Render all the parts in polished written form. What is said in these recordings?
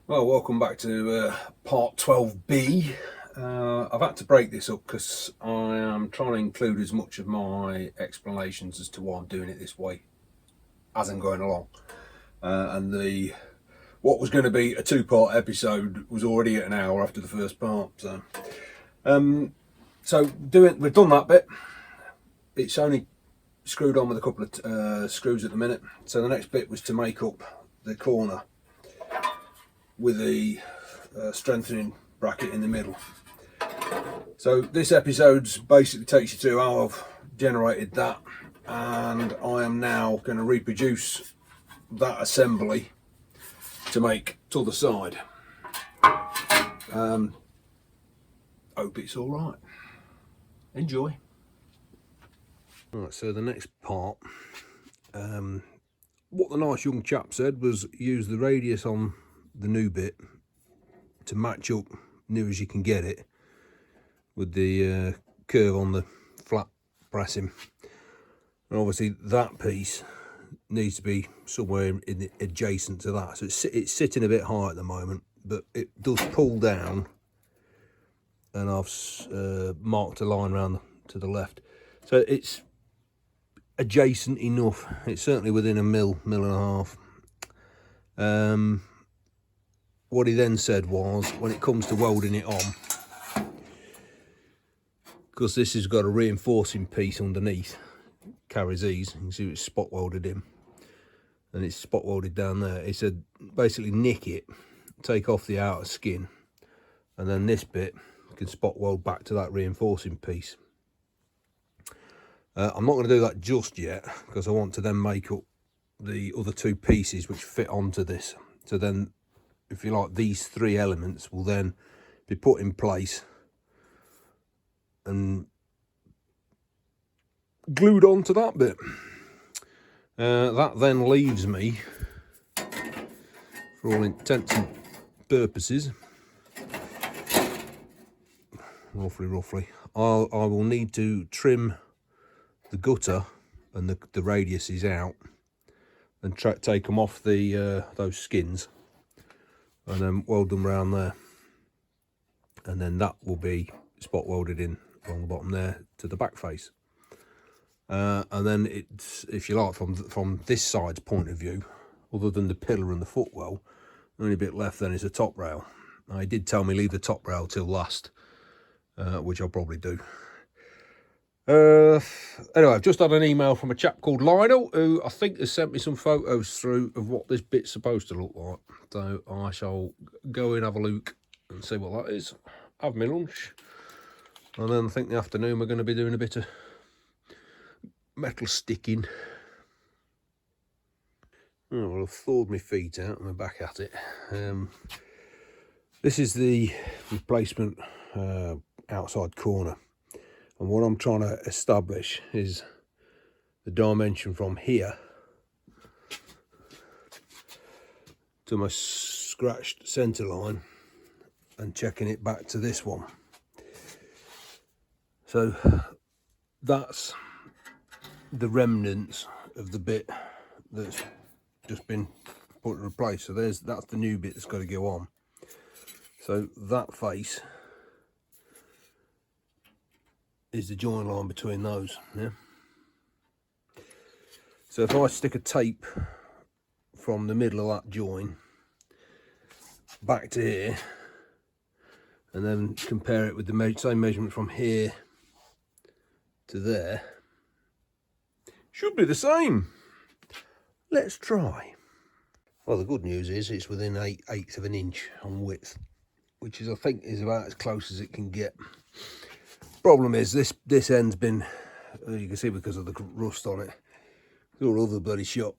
Well, welcome back to part 12B. I've had to break this up because I am trying to include as much of my explanations as to why I'm doing it this way as I'm going along. And what was going to be a two-part episode was already at an hour after the first part. We've done that bit. It's only screwed on with a couple of screws at the minute. So the next bit was to make up the corner with the strengthening bracket in the middle. So this episode basically takes you through how I've generated that, and I am now going to reproduce that assembly to make t'other side. Hope it's all right. Enjoy. Right, so the next part, what the nice young chap said was use the radius on the new bit to match up near as you can get it with the curve on the flat pressing, and obviously that piece needs to be somewhere adjacent to that, so it's sitting a bit high at the moment, but it does pull down, and I've marked a line around to the left, so it's adjacent enough. It's certainly within a mil and a half. What he then said was, when it comes to welding it on, because this has got a reinforcing piece underneath, carries these, you can see it's spot welded in, and it's spot welded down there. He said basically nick it, take off the outer skin, and then this bit can spot weld back to that reinforcing piece. I'm not going to do that just yet, because I want to then make up the other two pieces which fit onto this. So then, if you like, these three elements will then be put in place and glued onto that bit. That then leaves me, for all intents and purposes, roughly, I will need to trim the gutter and the radius is out, and take them off the those skins, and then weld them around there, and then that will be spot welded in along the bottom there to the back face. And then it's, if you like, from this side's point of view, other than the pillar and the footwell, the only bit left then is the top rail. Now, he did tell me leave the top rail till last, which I'll probably do. Anyway, I've just had an email from a chap called Lionel, who I think has sent me some photos through of what this bit's supposed to look like. So I shall go and have a look and see what that is, have my lunch, and then I think the afternoon we're going to be doing a bit of metal sticking. Oh, well, I've thawed my feet out and I'm back at it. This is the replacement outside corner, and what I'm trying to establish is the dimension from here to my scratched centre line and checking it back to this one. So that's the remnants of the bit that's just been put in place. So that's the new bit that's got to go on. So that face is the join line between those, yeah. So if I stick a tape from the middle of that join back to here, and then compare it with the same measurement from here to there, should be the same. Let's try. Well, the good news is it's within 1/8 of an inch on width, which is, I think, is about as close as it can get. Problem is this end's been, as you can see, because of the rust on it, it's all over the bloody shop.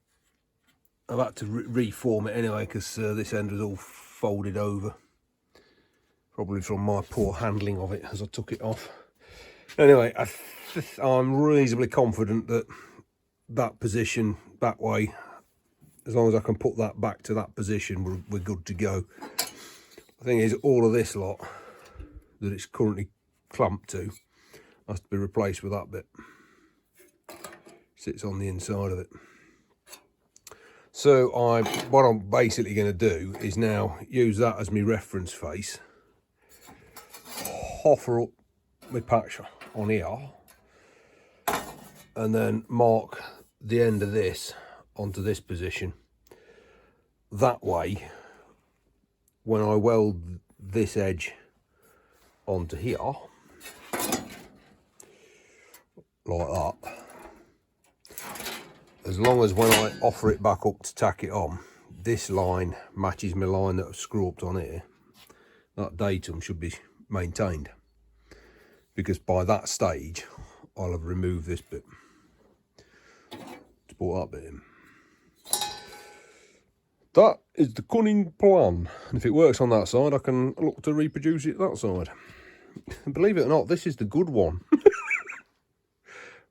I've had to reform it anyway, because this end was all folded over, probably from my poor handling of it as I took it off. Anyway, I'm reasonably confident that that position that way, as long as I can put that back to that position, we're good to go. The thing is, all of this lot that it's currently clamped to has to be replaced with that bit. Sits on the inside of it. So what I'm basically going to do is now use that as my reference face, offer up my patch on here, and then mark the end of this onto this position. That way, when I weld this edge onto here, like that, as long as when I offer it back up to tack it on, this line matches my line that I've screwed up on here, that datum should be maintained, because by that stage I'll have removed this bit to put that bit in. That is the cunning plan, and if it works on that side I can look to reproduce it that side. And believe it or not, this is the good one.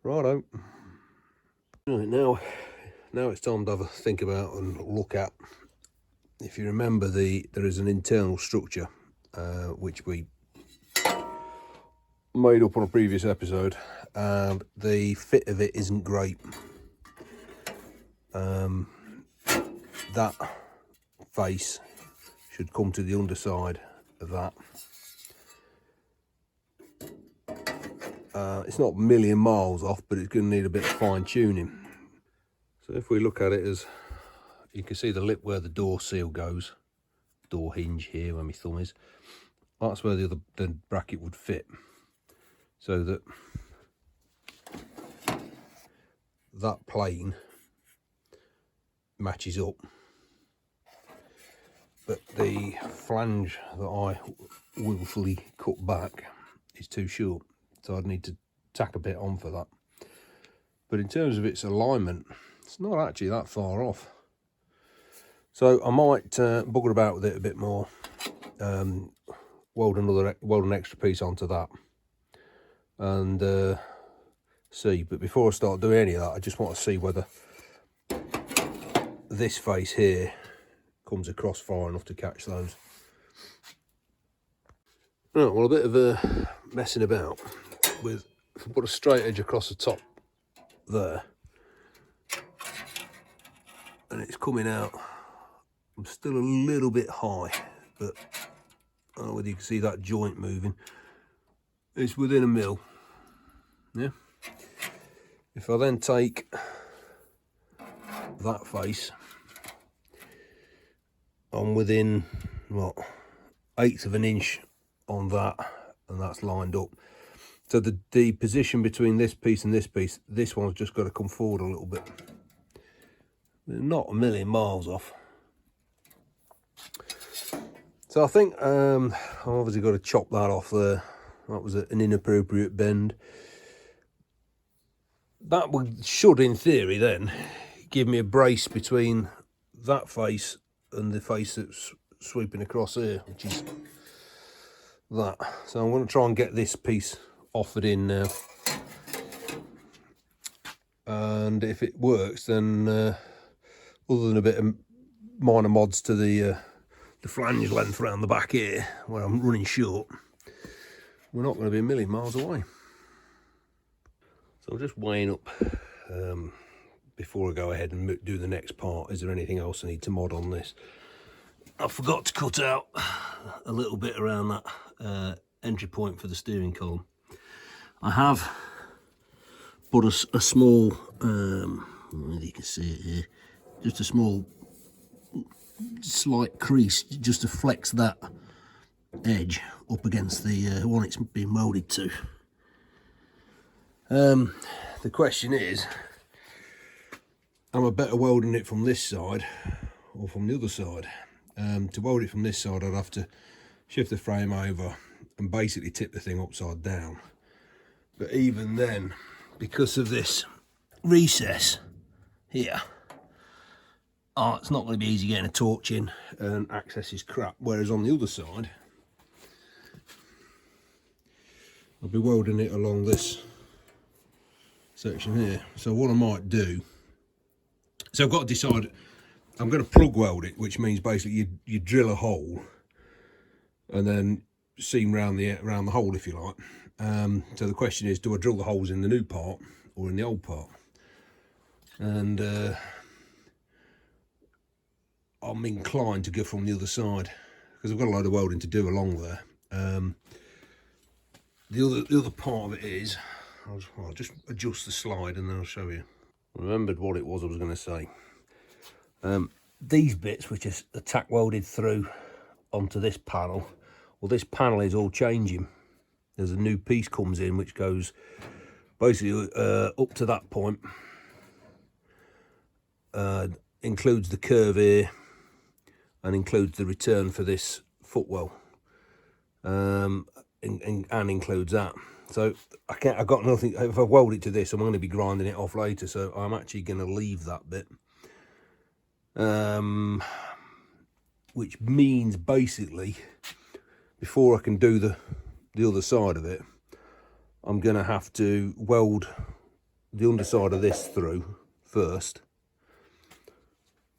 Righto. Right, now it's time to have a think about and look at. If you remember, there is an internal structure which we made up on a previous episode, and the fit of it isn't great. That face should come to the underside of that. It's not a million miles off, but it's going to need a bit of fine tuning. So if we look at it, as you can see the lip where the door seal goes, door hinge here where my thumb is, that's where the bracket would fit, so that that plane matches up. But the flange that I willfully cut back is too short, so I'd need to tack a bit on for that. But in terms of its alignment, it's not actually that far off. So I might bugger about with it a bit more, weld an extra piece onto that, and see. But before I start doing any of that, I just want to see whether this face here comes across far enough to catch those. Right, well, a bit of a messing about with, if I put a straight edge across the top there, and it's coming out, I'm still a little bit high, but I don't know whether you can see that joint moving. It's within a mil, yeah. If I then take that face, I'm within, what, 1/8 of an inch on that, and that's lined up. So the position between this piece and this one's just got to come forward a little bit. Not a million miles off. So I think I've obviously got to chop that off there. That was an inappropriate bend. That should, in theory, then give me a brace between that face and the face that's sweeping across here, which is that. So I'm going to try and get this piece offered in now, and if it works, then other than a bit of minor mods to the flange length around the back here where I'm running short, we're not going to be a million miles away. So I'm just weighing up before I go ahead and do the next part. Is there anything else I need to mod on this? I forgot to cut out a little bit around that entry point for the steering column. I have put a small, I don't know if you can see it here, just a small slight crease just to flex that edge up against the one it's been welded to. The question is, am I better welding it from this side or from the other side? To weld it from this side, I'd have to shift the frame over and basically tip the thing upside down. But even then, because of this recess here, it's not going to be easy getting a torch in, and access is crap. Whereas on the other side, I'll be welding it along this section here. So what I might do, so I've got to decide, I'm going to plug weld it, which means basically you drill a hole and then seam round the hole, if you like. So the question is, do I drill the holes in the new part or in the old part? And I'm inclined to go from the other side because I've got a load of welding to do along there. The other part of it is, I'll just adjust the slide and then I'll show you. I remembered what it was I was going to say. These bits which are tack welded through onto this panel, well, this panel is all changing. There's a new piece comes in which goes basically up to that point, includes the curve here and includes the return for this footwell, and includes that. So I've got nothing. If I weld it to this, I'm going to be grinding it off later, so I'm actually going to leave that bit, which means basically before I can do the other side of it, I'm going to have to weld the underside of this through first,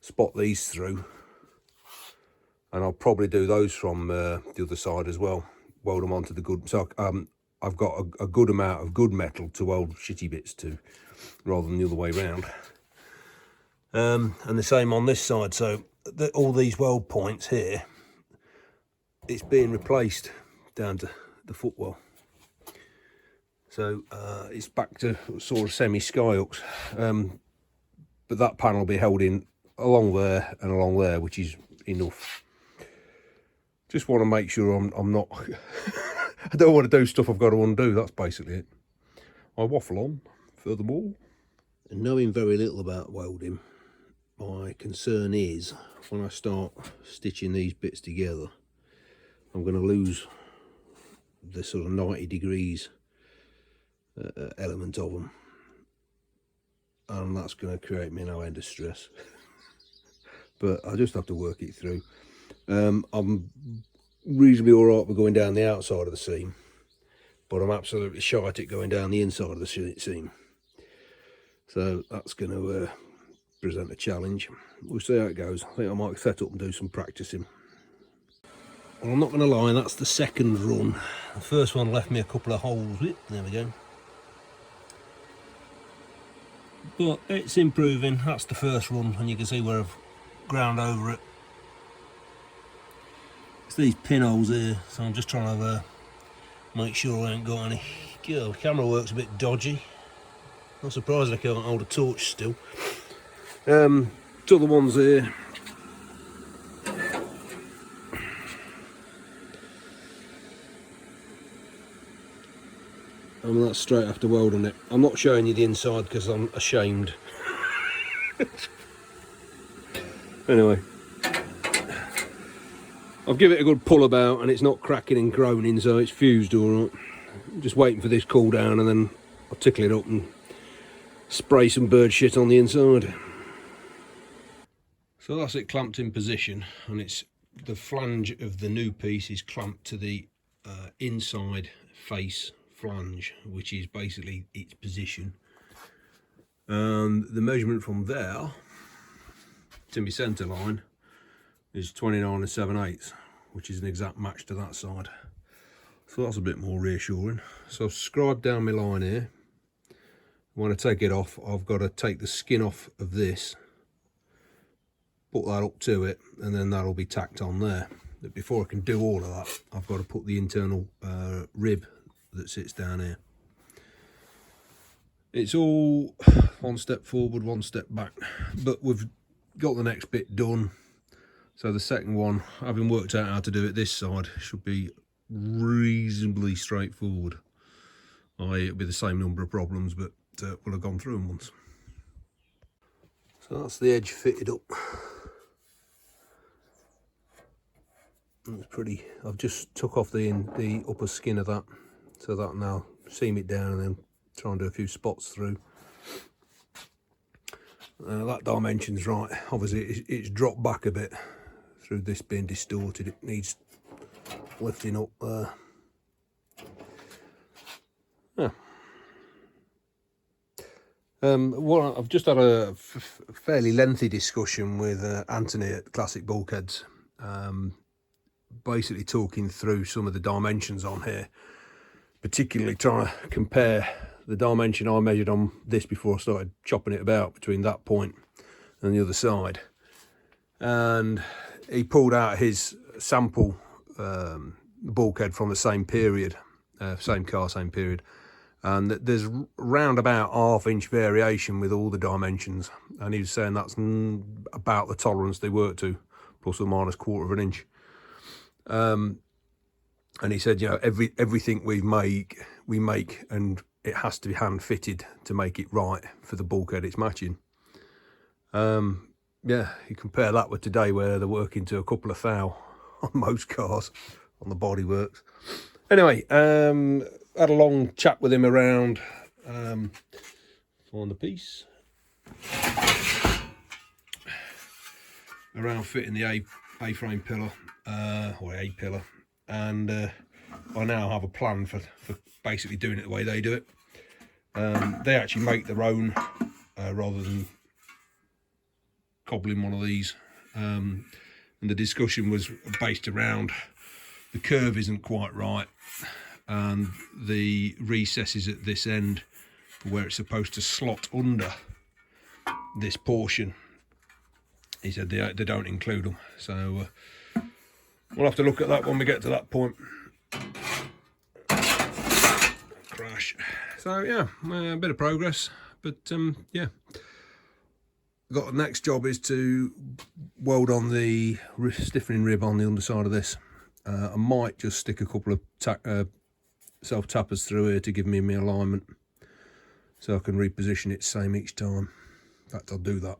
spot these through, and I'll probably do those from the other side as well, weld them onto the good. So I've got a good amount of good metal to weld shitty bits to, rather than the other way around. And the same on this side. So all these weld points here, it's being replaced down to the footwell. So it's back to sort of semi-sky hooks. But that panel will be held in along there and along there, which is enough. Just want to make sure I'm not I don't want to do stuff I've got to undo. That's basically it. I waffle on furthermore. And knowing very little about welding, my concern is when I start stitching these bits together, I'm going to lose the sort of 90 degrees element of them, and that's going to create me no end of stress. But I just have to work it through. I'm reasonably alright with going down the outside of the seam, but I'm absolutely shite at going down the inside of the seam. So that's going to present a challenge. We'll see how it goes. I think I might set up and do some practicing. Well, I'm not going to lie, that's the second run. The first one left me a couple of holes. There we go. But it's improving. That's the first run, and you can see where I've ground over it. It's these pinholes here, so I'm just trying to make sure I ain't got any. God, the camera works a bit dodgy. Not surprised I can't hold a torch still. Two other ones here. And that's straight after welding it. I'm not showing you the inside because I'm ashamed. Anyway, I've given it a good pull about and it's not cracking and groaning, so it's fused all right. I'm just waiting for this to cool down and then I'll tickle it up and spray some bird shit on the inside. So that's it clamped in position, and it's the flange of the new piece is clamped to the inside face flange, which is basically its position. And the measurement from there to my centre line is 29 7/8, which is an exact match to that side. So that's a bit more reassuring. So I've scribed down my line here. When I take it off, I've got to take the skin off of this, put that up to it, and then that'll be tacked on there. But before I can do all of that, I've got to put the internal rib that sits down here. It's all one step forward, one step back, but we've got the next bit done. So the second one, having worked out how to do it this side, should be reasonably straightforward. It'll be the same number of problems, but we'll have gone through them once. So that's the edge fitted up. It's pretty. I've just took off the upper skin of that, so that now seam it down and then try and do a few spots through. That dimension's right. Obviously it's dropped back a bit through this being distorted. It needs lifting up there. Yeah. Well, I've just had a fairly lengthy discussion with Anthony at Classic Bulkheads, basically talking through some of the dimensions on here, particularly trying to compare the dimension I measured on this before I started chopping it about between that point and the other side. and he pulled out his sample bulkhead from the same period, same car, same period, and there's round about ½ inch variation with all the dimensions, and he was saying that's about the tolerance they work to, plus or minus ½ inch. And he said, you know, everything we make, and it has to be hand fitted to make it right for the bulkhead it's matching. Yeah, you compare that with today, where they're working to a couple of thou on most cars on the bodyworks. Anyway, had a long chat with him around find the piece around fitting the A-frame pillar, or A pillar, and I now have a plan for basically doing it the way they do it. They actually make their own rather than cobbling one of these, and the discussion was based around the curve isn't quite right, and the recesses at this end where it's supposed to slot under this portion, he said they don't include them, so we'll have to look at that when we get to that point. Crash. So yeah, a bit of progress, but yeah. Got the next job is to weld on the stiffening rib on the underside of this. I might just stick a couple of self tappers through here to give me alignment, so I can reposition it same each time. In fact, I'll do that.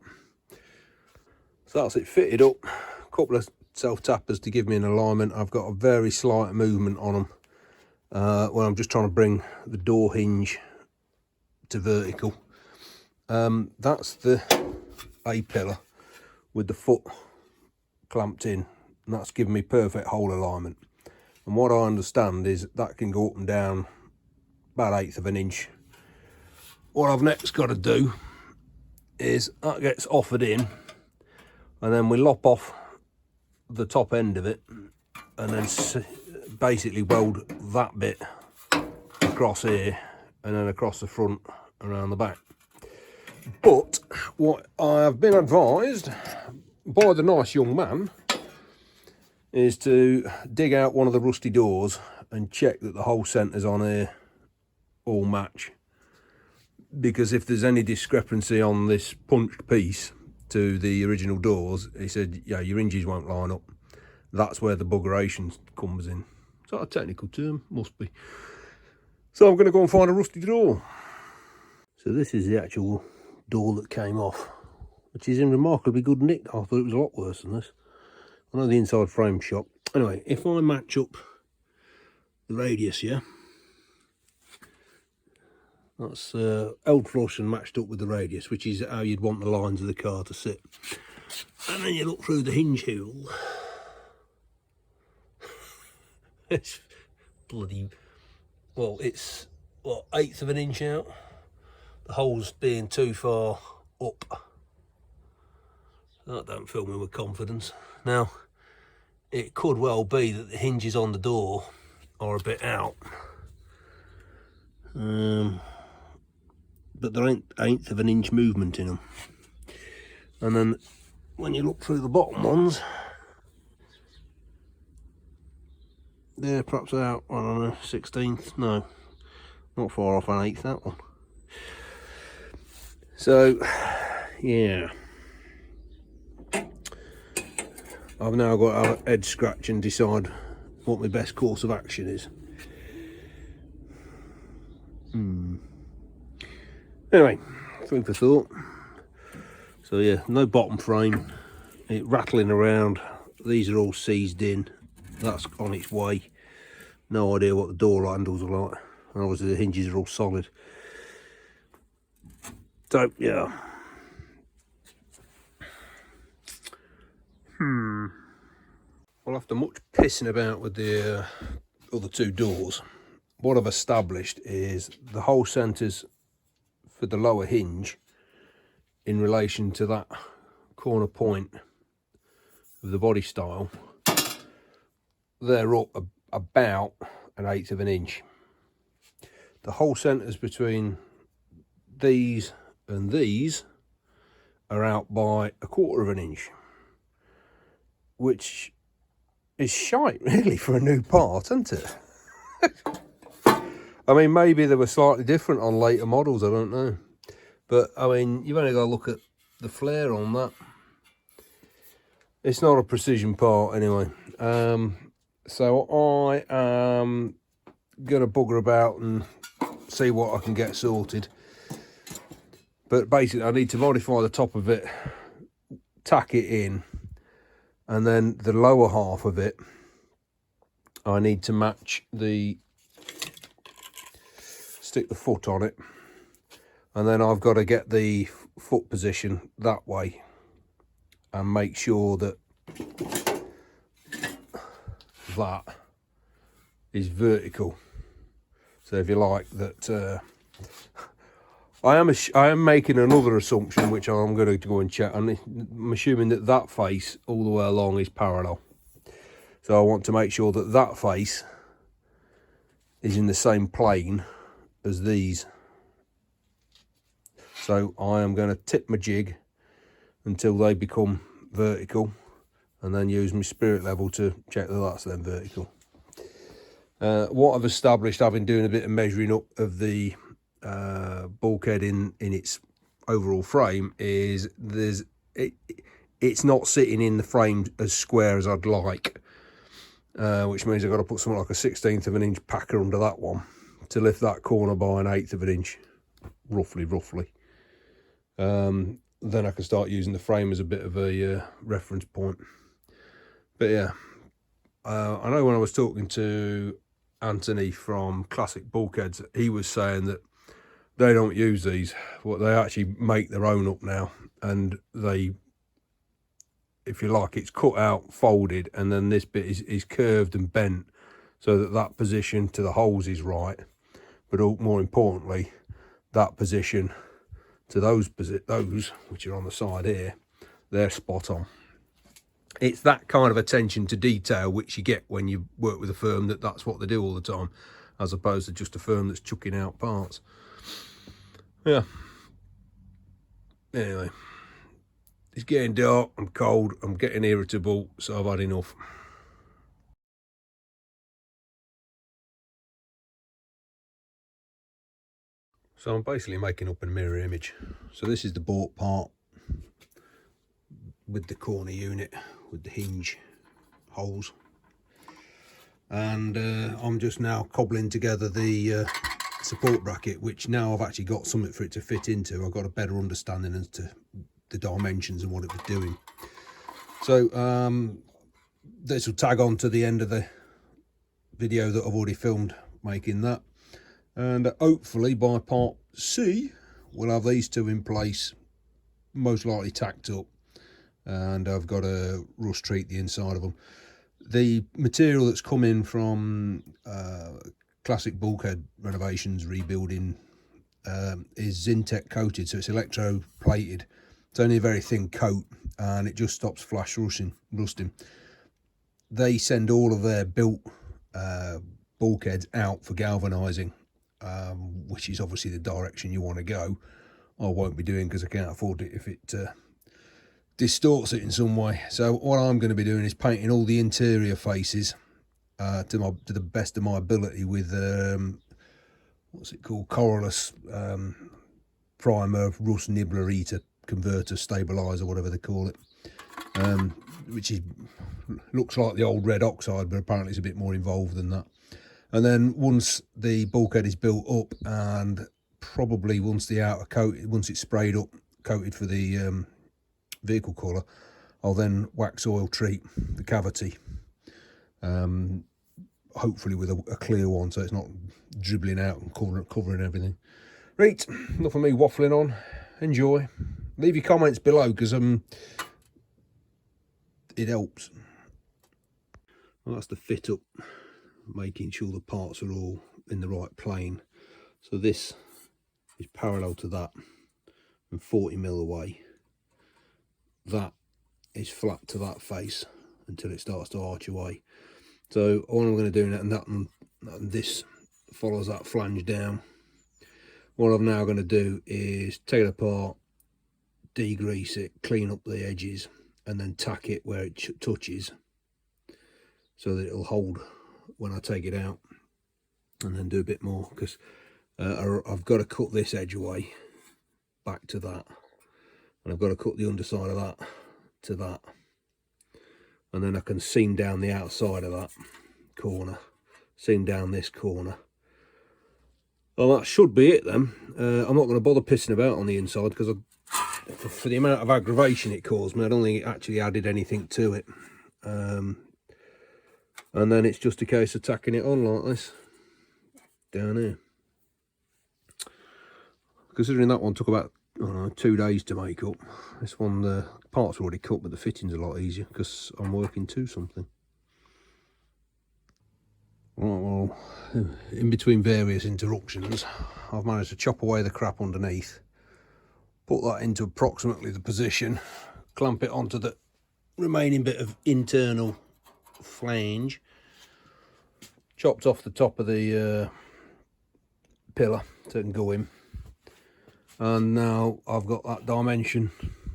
So that's it fitted up. A couple of self tappers to give me an alignment. I've got a very slight movement on them when I'm just trying to bring the door hinge to vertical. That's the A pillar with the foot clamped in, and that's giving me perfect hole alignment. And what I understand is that can go up and down about 1/8 inch. What I've next got to do is that gets offered in, and then we lop off the top end of it, and then basically weld that bit across here and then across the front around the back. But what I have been advised by the nice young man is to dig out one of the rusty doors and check that the hole centres on here all match, because if there's any discrepancy on this punched piece to the original doors, he said, yeah, your hinges won't line up. That's where the buggerations comes in. Is that a technical term? Must be. So I'm going to go and find a rusty door. So this is the actual door that came off, which is in remarkably good nick. I thought it was a lot worse than this. I know the inside frame shop. Anyway, if I match up the radius here, that's held flush and matched up with the radius, which is how you'd want the lines of the car to sit. And then you look through the hinge hole. It's bloody, well, it's what, 1/8 inch out. The hole's being too far up. That don't fill me with confidence. Now, it could well be that the hinges on the door are a bit out. But there ain't 1/8 inch movement in them. And then when you look through the bottom ones, they're perhaps out, I don't know, 1/16. No, not far off 1/8 that one. So, yeah. I've now got to have a head scratch and decide what my best course of action is. Anyway, food for thought. So yeah, no bottom frame, it rattling around. These are all seized in, that's on its way. No idea what the door handles are like, and obviously the hinges are all solid. So yeah, well, after much pissing about with the other two doors, what I've established is the hole centres for the lower hinge in relation to that corner point of the body style, they're up about 1/8 inch. The hole centres between these and these are out by 1/4 inch. which is shite really for a new part, isn't it? I mean, maybe they were slightly different on later models, I don't know. But, I mean, you've only got to look at the flare on that. It's not a precision part anyway. So I am going to bugger about and see what I can get sorted. But basically, I need to modify the top of it, tack it in, and then the lower half of it, I need to match the, stick the foot on it, and then I've got to get the foot position that way and make sure that that is vertical. So if you like that, I am making another assumption, which I'm going to go and check. I'm assuming that that face all the way along is parallel. So I want to make sure that that face is in the same plane as these. So I am going to tip my jig until they become vertical, and then use my spirit level to check that that's then vertical. What I've established, I've been doing a bit of measuring up of the bulkhead in its overall frame, is it's not sitting in the frame as square as I'd like, which means I've got to put something like a 1/16 of an inch packer under that one to lift that corner by an 1/8 of an inch, roughly. Then I can start using the frame as a bit of a reference point. But yeah, I know when I was talking to Anthony from Classic Bulkheads, he was saying that they don't use these. What they actually make their own up now, and they, if you like, it's cut out, folded, and then this bit is curved and bent so that that position to the holes is right. But more importantly, that position to those which are on the side here, they're spot on. It's that kind of attention to detail which you get when you work with a firm that's what they do all the time, as opposed to just a firm that's chucking out parts. Yeah. Anyway, it's getting dark, I'm cold, I'm getting irritable, so I've had enough. So I'm basically making up a mirror image. So this is the bought part with the corner unit, with the hinge holes. And I'm just now cobbling together the support bracket, which now I've actually got something for it to fit into. I've got a better understanding as to the dimensions and what it was doing. So this will tag on to the end of the video that I've already filmed making that. And hopefully by part C, we'll have these two in place, most likely tacked up. And I've got to rust treat the inside of them. The material that's come in from Classic Bulkhead renovations, rebuilding, is Zintek coated, so it's electroplated. It's only a very thin coat, and it just stops flash rusting. They send all of their built bulkheads out for galvanising, which is obviously the direction you want to go. I won't be doing because I can't afford it if it distorts it in some way. So what I'm going to be doing is painting all the interior faces to the best of my ability with what's it called, Corylus primer, rust nibbler, eater, converter, stabilizer, whatever they call it, which looks like the old red oxide, but apparently it's a bit more involved than that. And then once the bulkhead is built up, and probably once the outer coat, once it's sprayed up, coated for the vehicle colour, I'll then wax oil treat the cavity, hopefully with a clear one, so it's not dribbling out and covering everything. Right, enough of me waffling on. Enjoy. Leave your comments below, because it helps. Well, that's the fit up, making sure the parts are all in the right plane. So this is parallel to that and 40mm away. That is flat to that face until it starts to arch away. So all I'm going to do now, and this follows that flange down. What I'm now going to do is take it apart, degrease it, clean up the edges, and then tack it where it touches so that it'll hold when I take it out, and then do a bit more, because I've got to cut this edge away back to that, and I've got to cut the underside of that to that, and then I can seam down the outside of that corner, seam down this corner. Well, that should be it then. I'm not going to bother pissing about on the inside, because for the amount of aggravation it caused me, I don't think it actually added anything to it. And then it's just a case of tacking it on like this down here. Considering that one took about, I don't know, 2 days to make up, this one, the parts are already cut, but the fitting's a lot easier because I'm working to something. Right, well, in between various interruptions, I've managed to chop away the crap underneath, put that into approximately the position, clamp it onto the remaining bit of internal flange, chopped off the top of the pillar so it can go in, and now I've got that dimension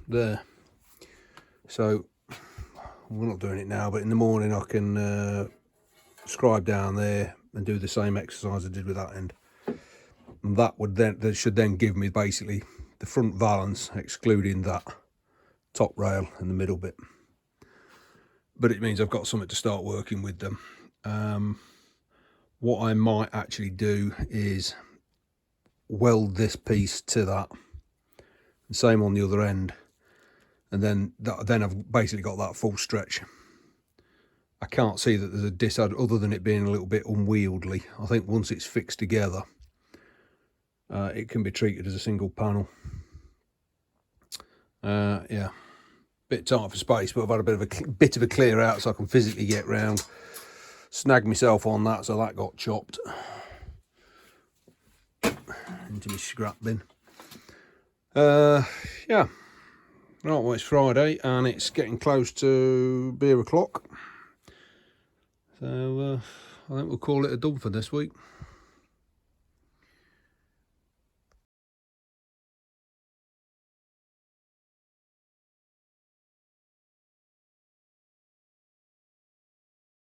there. So we're not doing it now, but in the morning I can scribe down there and do the same exercise I did with that end, and that should then give me basically the front valance, excluding that top rail and the middle bit. But it means I've got something to start working with them. What I might actually do is weld this piece to that, and same on the other end, and then I've basically got that full stretch. I can't see that there's a disadvantage other than it being a little bit unwieldy. I think once it's fixed together, it can be treated as a single panel. Yeah, bit tight for space, but I've had a bit of a clear out so I can physically get round. Snagged myself on that, so that got chopped into my scrap bin. Yeah, right, well, it's Friday and it's getting close to beer o'clock. So I think we'll call it a dub for this week.